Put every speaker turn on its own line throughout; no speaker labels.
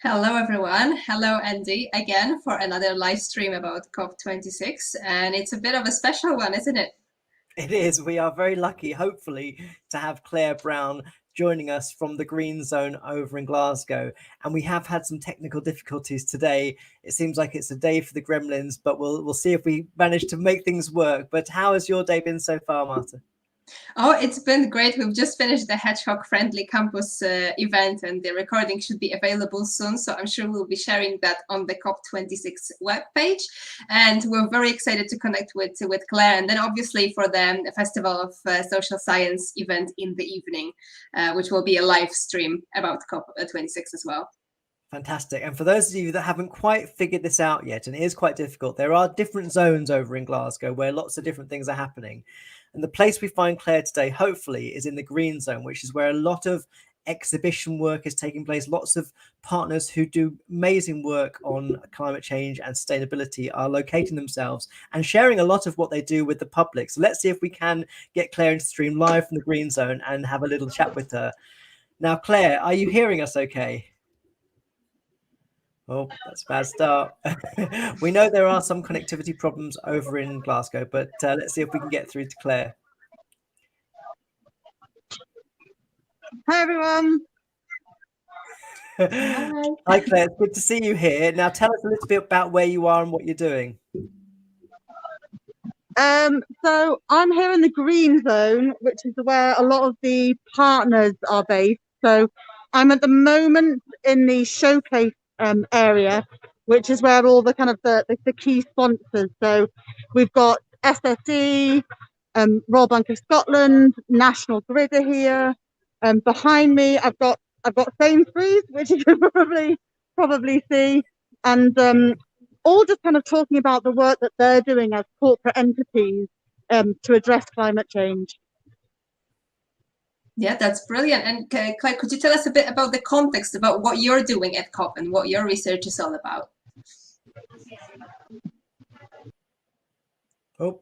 Hello, everyone. Hello, Andy, again for another live stream about COP26. And it's a bit of a special one, isn't it?
It is. We are very lucky, hopefully, to have Claire Brown joining us from the Green Zone over in Glasgow. And we have had some technical difficulties today. It seems like it's a day for the gremlins, but we'll see if we manage to make things work. But how has your day been so far, Marta?
Oh, it's been great. We've just finished the Hedgehog Friendly Campus event, and the recording should be available soon. So I'm sure we'll be sharing that on the COP26 webpage. And we're very excited to connect with Claire, and then obviously for the Festival of Social Science event in the evening, which will be a live stream about COP26 as well.
Fantastic. And for those of you that haven't quite figured this out yet, and it is quite difficult, there are different zones over in Glasgow where lots of different things are happening. And the place we find Claire today, hopefully, is in the Green Zone, which is where a lot of exhibition work is taking place. Lots of partners who do amazing work on climate change and sustainability are locating themselves and sharing a lot of what they do with the public. So let's see if we can get Claire into stream live from the Green Zone and have a little chat with her. Now, Claire, are you hearing us okay? Oh, that's a bad start. We know there are some connectivity problems over in Glasgow, but let's see if we can get through to Claire.
Hi, everyone.
Hi, Claire. It's good to see you here. Now, tell us a little bit about where you are and what you're doing.
So I'm here in the Green Zone, which is where a lot of the partners are based. So I'm at the moment in the showcase area, which is where all the kind of the key sponsors. So we've got SSE, Royal Bank of Scotland, National Grid are here. Behind me, I've got Sainsbury's, which you can probably see, and all just kind of talking about the work that they're doing as corporate entities to address climate change.
Yeah, that's brilliant. And Claire, could you tell us a bit about the context about what you're doing at COP and what your research is all about?
Oh,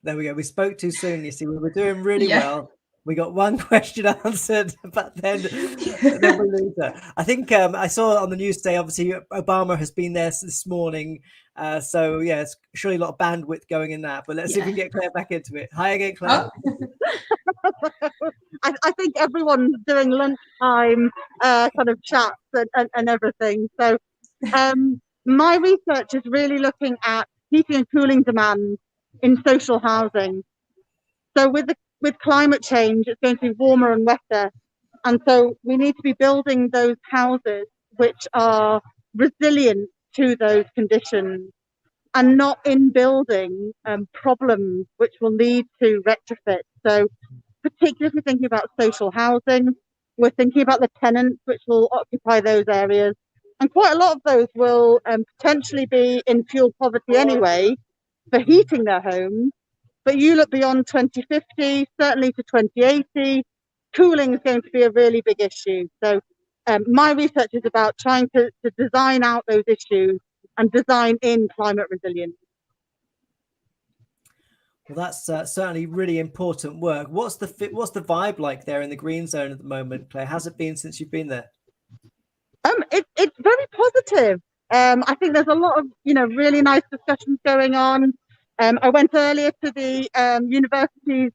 there we go. We spoke too soon. You see, we were doing really well. We got one question answered, but then we lose her. I think I saw on the news today, obviously, Obama has been there this morning. So, yeah, it's surely a lot of bandwidth going in that. But let's see if we can get Claire back into it. Hi again, Claire.
Oh. I think everyone's doing lunchtime kind of chats and everything. So my research is really looking at heating and cooling demand in social housing. So with climate change, it's going to be warmer and wetter. And so we need to be building those houses which are resilient to those conditions and not in building problems which will lead to retrofit. So particularly thinking about social housing, we're thinking about the tenants which will occupy those areas. And quite a lot of those will potentially be in fuel poverty anyway for heating their homes. But you look beyond 2050, certainly to 2080, cooling is going to be a really big issue. So my research is about trying to design out those issues and design in climate resilience.
Well, that's certainly really important work. What's the vibe like there in the Green Zone at the moment, Claire? How's it been since you've been there?
It's very positive. I think there's a lot of really nice discussions going on. I went earlier to the universities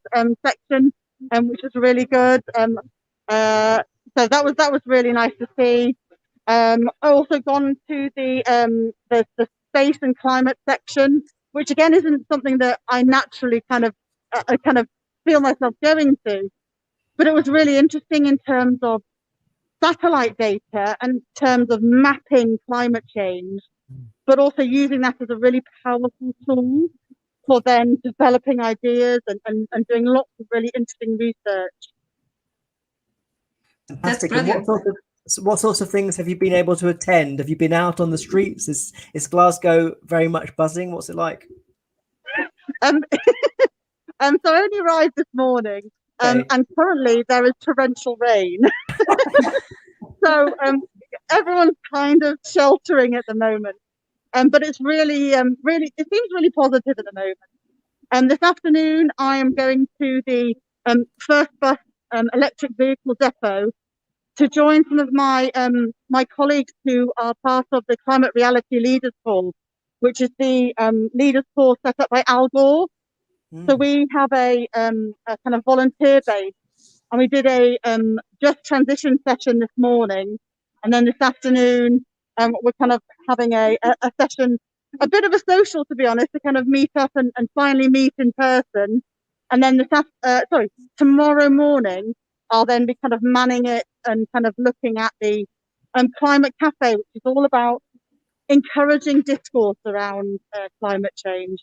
section, which was really good. So that was really nice to see. I also gone to the space and climate section, which again isn't something that I naturally kind of feel myself going to, but it was really interesting in terms of satellite data and in terms of mapping climate change, but also using that as a really powerful tool for then developing ideas and doing lots of really interesting research.
Fantastic. And what sorts of things have you been able to attend? Have you been out on the streets? Is Glasgow very much buzzing? What's it like?
So I only arrived this morning, and currently there is torrential rain. So everyone's kind of sheltering at the moment. But it's really, it seems really positive at the moment. This afternoon, I am going to the first bus electric vehicle depot to join some of my my colleagues who are part of the Climate Reality Leaders Call, which is the leaders call set up by Al Gore. So we have a kind of volunteer base, and we did a just transition session this morning, and then this afternoon we're kind of having a session, a bit of a social, to be honest, to kind of meet up and finally meet in person. And then tomorrow morning I'll then be kind of manning it and kind of looking at the climate cafe, which is all about encouraging discourse around climate change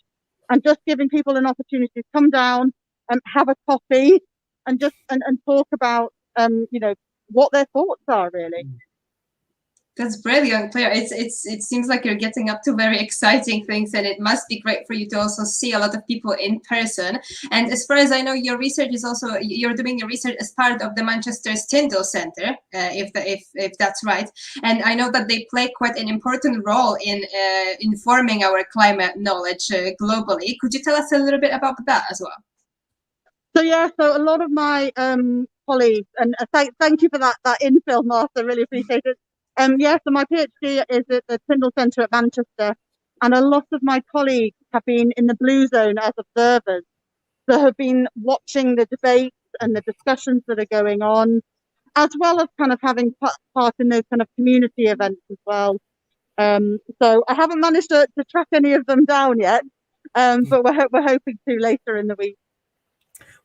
and just giving people an opportunity to come down and have a coffee and just and talk about you know, what their thoughts are, really.
That's brilliant, Claire. It seems like you're getting up to very exciting things, and it must be great for you to also see a lot of people in person. And as far as I know, your research is also, you're doing your research as part of the Manchester's Tyndall Centre, if that's right. And I know that they play quite an important role in informing our climate knowledge globally. Could you tell us a little bit about that as well?
So yeah, so a lot of my colleagues, and thank you for that infill, Martha. Really appreciate it. Yeah, so my PhD is at the Tyndall Centre at Manchester, and a lot of my colleagues have been in the blue zone as observers, so have been watching the debates and the discussions that are going on, as well as kind of having part in those kind of community events as well. So I haven't managed to track any of them down yet, but we're hoping to later in the week.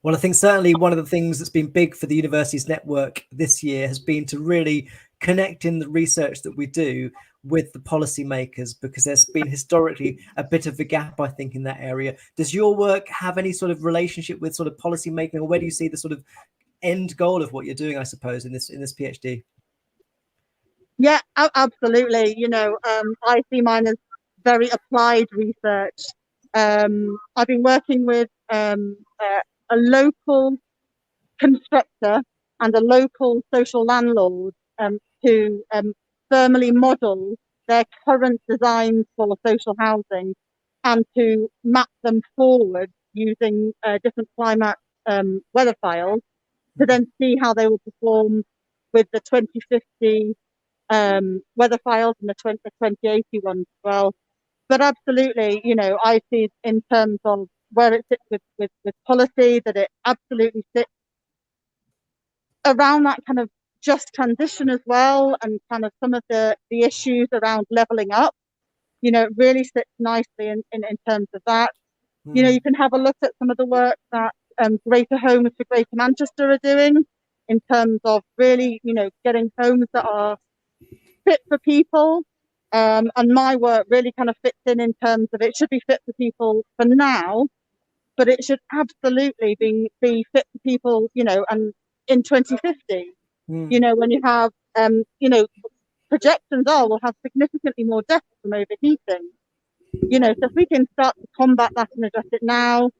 Well, I think certainly one of the things that's been big for the university's network this year has been to really connect in the research that we do with the policymakers, because there's been historically a bit of a gap, I think, in that area. Does your work have any sort of relationship with sort of policymaking, or where do you see the sort of end goal of what you're doing, I suppose, in this PhD?
Yeah, absolutely. You know, I see mine as very applied research. I've been working with a local constructor and a local social landlord to firmly model their current designs for social housing and to map them forward using different climate weather files to then see how they will perform with the 2050 weather files and the 2080 ones as well. But absolutely, you know, I see in terms of where it sits with policy, that it absolutely sits around that kind of just transition as well, and kind of some of the issues around levelling up. You know, it really sits nicely in terms of that. You know, you can have a look at some of the work that Greater Homes for Greater Manchester are doing in terms of really, you know, getting homes that are fit for people. And my work really kind of fits in terms of it should be fit for people for now, but it should absolutely be fit for people, you know, and in 2050, you know, when you have, you know, projections we'll have significantly more deaths from overheating. You know, so if we can start to combat that and address it now,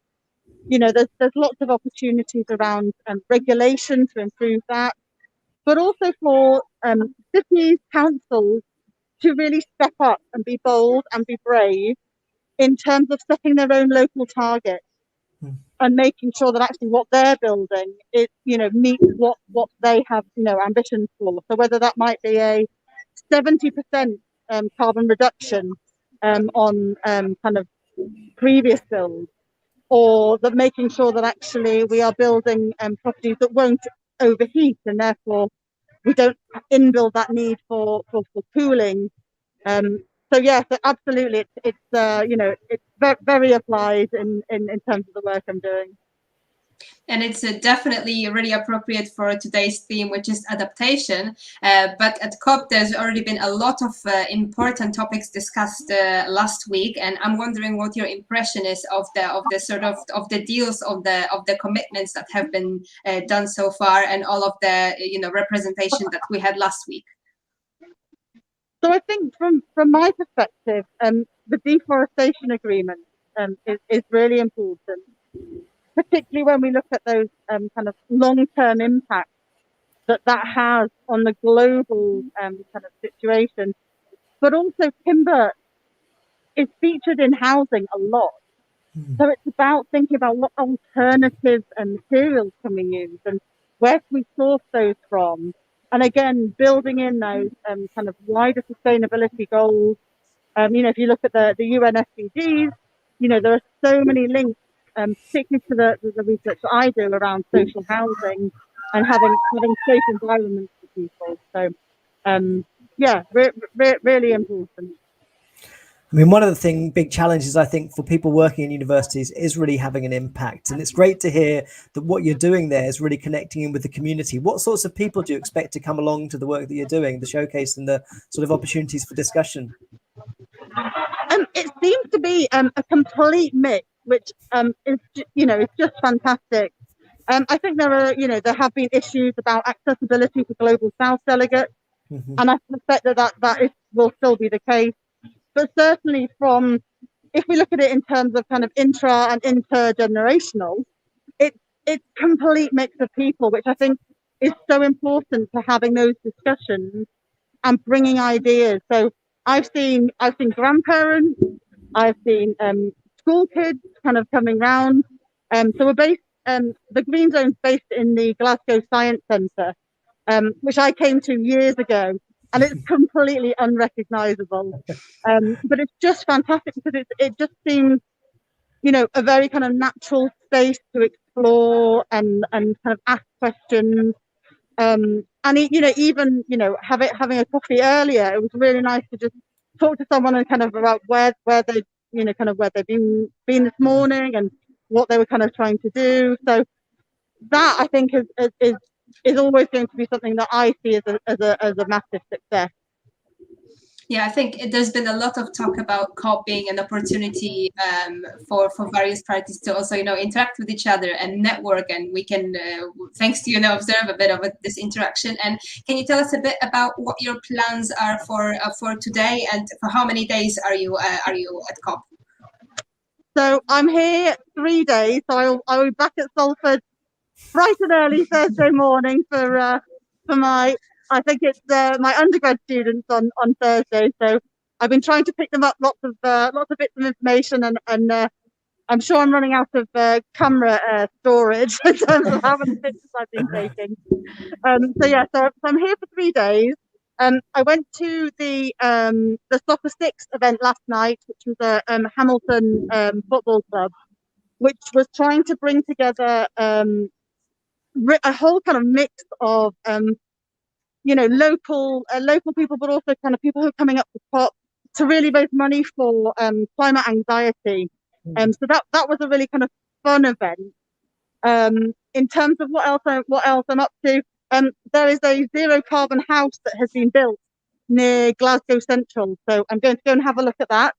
you know, there's lots of opportunities around regulation to improve that, but also for cities, councils to really step up and be bold and be brave in terms of setting their own local targets and making sure that actually what they're building is, you know, meets what they have, you know, ambitions for. So whether that might be a 70% carbon reduction on kind of previous builds, or that making sure that actually we are building properties that won't overheat, and therefore we don't inbuild that need for cooling. So yeah, so absolutely, it's you know, it's very applied in terms of the work I'm doing.
And it's definitely really appropriate for today's theme, which is adaptation. But at COP, there's already been a lot of important topics discussed last week, and I'm wondering what your impression is of the sort of the deals, of the commitments that have been done so far, and all of the, you know, representation that we had last week.
So I think from my perspective, the deforestation agreement is really important, particularly when we look at those kind of long-term impacts that has on the global kind of situation. But also timber is featured in housing a lot. So it's about thinking about what alternative materials can we use and where can we source those from, And again, building in those kind of wider sustainability goals. If you look at the UN SDGs, there are so many links, particularly to the research that I do around social housing and having safe environments for people. So, yeah, really important.
I mean, one of the big challenges, I think, for people working in universities is really having an impact. And it's great to hear that what you're doing there is really connecting in with the community. What sorts of people do you expect to come along to the work that you're doing, the showcase and the sort of opportunities for discussion?
It seems to be a complete mix, which is, it's just fantastic. I think there have been issues about accessibility for Global South delegates, and I suspect that will still be the case. But certainly if we look at it in terms of kind of intra and intergenerational, it's complete mix of people, which I think is so important to having those discussions and bringing ideas. So I've seen grandparents, I've seen school kids kind of coming round. So we're based, the Green Zone's based in the Glasgow Science Centre, which I came to years ago, and it's completely unrecognisable. But it's just fantastic because it just seems, a very kind of natural space to explore and kind of ask questions. And even having a coffee earlier, it was really nice to just talk to someone and kind of about where they where they've been this morning and what they were kind of trying to do. So that, I think, is always going to be something that I see as a massive success.
Yeah, I think there's been a lot of talk about COP being an opportunity for various parties to also, interact with each other and network, and we can, thanks to observe a bit of this interaction. And can you tell us a bit about what your plans are for today, and for how many days are you at COP?
So I'm here 3 days. So I'll be back at Salford bright and early Thursday morning for my. I think it's my undergrad students on Thursday. So I've been trying to pick them up lots of bits of information, and I'm sure I'm running out of camera storage in terms of how many pictures I've been taking. So I'm here for 3 days. I went to the Soccer Sticks event last night, which was a Hamilton football club, which was trying to bring together a whole kind of mix of local people, but also kind of people who are coming up to COP to really raise money for climate anxiety. So that was a really kind of fun event. In terms of what else I'm up to, there is a zero carbon house that has been built near Glasgow Central, so I'm going to go and have a look at that,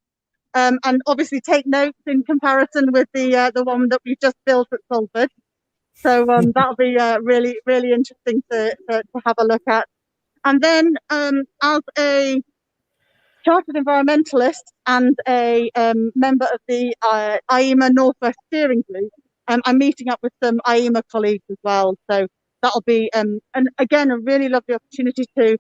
and obviously take notes in comparison with the one that we've just built at Salford. So that'll be really, really interesting to have a look at. And then as a chartered environmentalist and a member of the IEMA Northwest Steering Group, I'm meeting up with some IEMA colleagues as well. So that'll be, and again, a really lovely opportunity to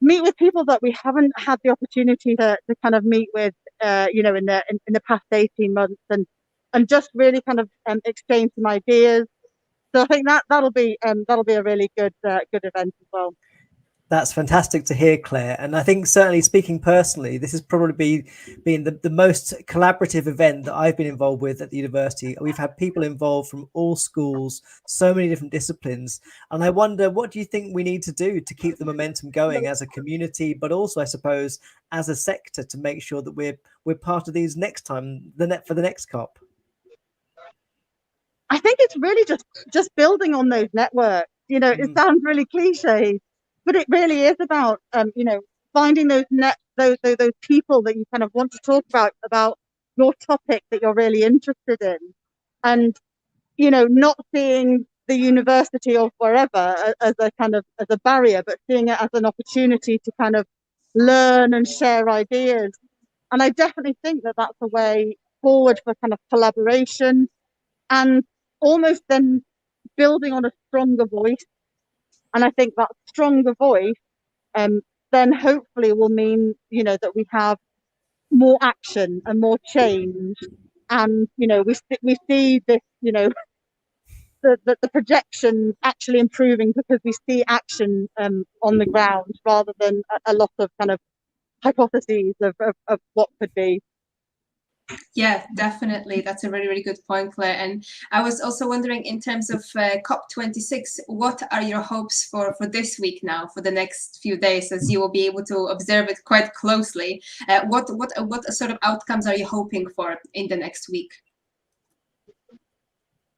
meet with people that we haven't had the opportunity to kind of meet with, in the past 18 months, and just really kind of exchange some ideas. So I think that'll be a really good event as well.
That's fantastic to hear, Claire. And I think, certainly speaking personally, this has probably been the most collaborative event that I've been involved with at the university. We've had people involved from all schools, so many different disciplines. And I wonder, what do you think we need to do to keep the momentum going as a community, but also, I suppose, as a sector, to make sure that we're part of these next time, for the next COP?
I think it's really just building on those networks. It sounds really cliche, but it really is about finding those people that you kind of want to talk about your topic that you're really interested in, and not seeing the university or wherever as a barrier, but seeing it as an opportunity to kind of learn and share ideas. And I definitely think that that's a way forward for kind of collaboration, and almost then building on a stronger voice. And I think that stronger voice then hopefully will mean, that we have more action and more change. And, we see this, the projections actually improving because we see action on the ground rather than a lot of kind of hypotheses of what could be.
Yeah, definitely. That's a really, really good point, Claire. And I was also wondering, in terms of COP26, what are your hopes for this week now, for the next few days, as you will be able to observe it quite closely? What sort of outcomes are you hoping for in the next week?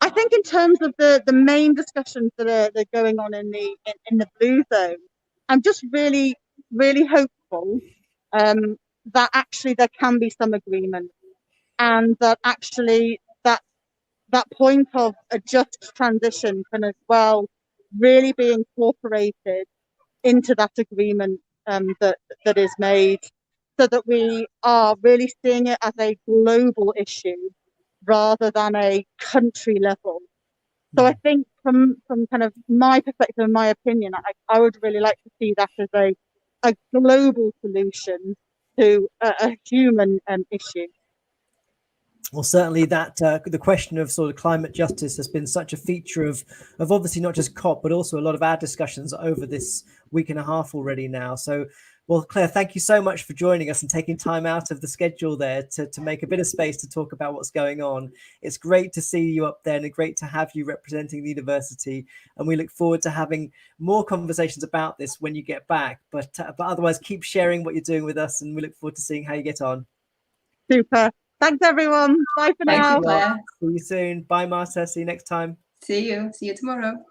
I think in terms of the main discussions that are going on in the blue zone, I'm just really hopeful that actually there can be some agreement, and that actually that point of a just transition can as well really be incorporated into that agreement that is made, so that we are really seeing it as a global issue rather than a country level. So I think from kind of my perspective and my opinion, I would really like to see that as a global solution to a human issue.
Well, certainly that the question of sort of climate justice has been such a feature of obviously not just COP, but also a lot of our discussions over this week and a half already now. So, well, Claire, thank you so much for joining us and taking time out of the schedule there to make a bit of space to talk about what's going on. It's great to see you up there, and great to have you representing the university. And we look forward to having more conversations about this when you get back. But otherwise, keep sharing what you're doing with us, and we look forward to seeing how you get on.
Super. Thanks, everyone. Bye for now.
Thank you, Claire.
See you soon. Bye, Marta. See you next time.
See you tomorrow.